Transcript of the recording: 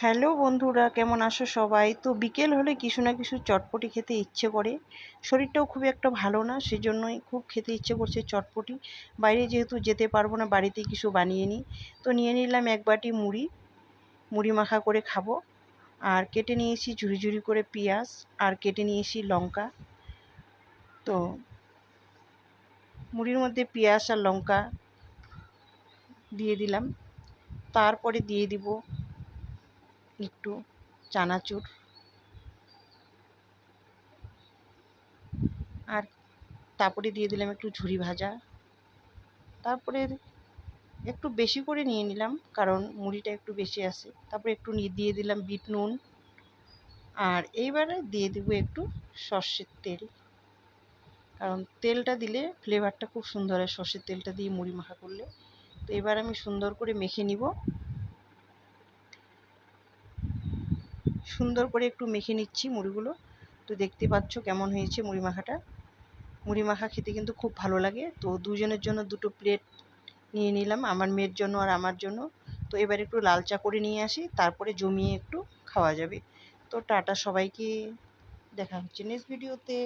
Hello বন্ধুরা, কেমন আছো সবাই? তো বিকেল হলে কিছু না কিছু চটপটি খেতে ইচ্ছে করে। শরীরটাও খুব একটা ভালো না, সেজন্যই খুব খেতে ইচ্ছে করছে চটপটি। বাইরে যেহেতু যেতে পারবো না, বাড়িতেই কিছু বানিয়ে নিই। তো নিয়ে নিলাম এক বাটি মুড়ি, মুড়ি মাখা করে খাবো। আর কেটে নিয়েছি ঝুরি ঝুরি করে পেঁয়াজ, আর কেটে নিয়েছি লঙ্কা। তো মুড়ির মধ্যে পেঁয়াজ আর লঙ্কা দিয়ে দিলাম। তারপরে দিয়ে দিব একটু চানাচুর, আর তারপরে দিয়ে দিলাম একটু ঝুরি ভাজা। তারপরে একটু বেশি করে নিয়ে নিলাম, কারণ মুড়িটা একটু বেশি আছে। তারপরে একটু দিয়ে দিলাম বিট নুন, আর এইবারে দিয়ে দিব একটু সর্ষের তেল, কারণ তেলটা দিলে ফ্লেভারটা খুব সুন্দর হয় সর্ষের তেলটা দিয়ে মুড়ি মাখা করলে। তো এবার আমি সুন্দর করে মেখে নিব। সুন্দর করে একটু মেখে নিচ্ছি মুড়িগুলো। তো দেখতে পাচ্ছ কেমন হয়েছে মুড়ি মাখাটা। মুড়ি মাখা খেতে কিন্তু খুব ভালো লাগে। তো দুজনের জন্য দুটো প্লেট নিয়ে নিলাম, আমার মেয়ের জন্য আর আমার জন্য। তো এবার একটু লাল চা করে নিয়ে আসি, তারপরে জমিয়ে একটু খাওয়া যাবে। তো টাটা সবাইকে, দেখা হচ্ছে নেক্সট ভিডিওতে।